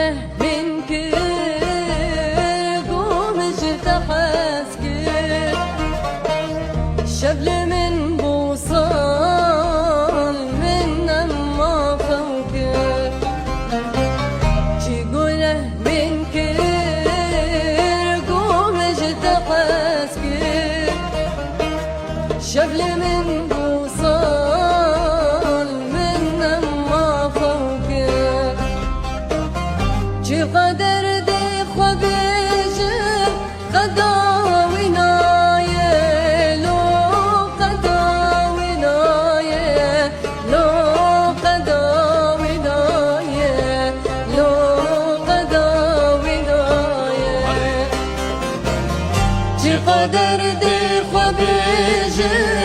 قوله منك قوم اجتحسك الشبل من بوصال من ما فوق شي قوله منك قوم اجتحسك الشبل من بوصال من ما فوق شي قدر دي خبيجر قداوينا قدر دي خبيجر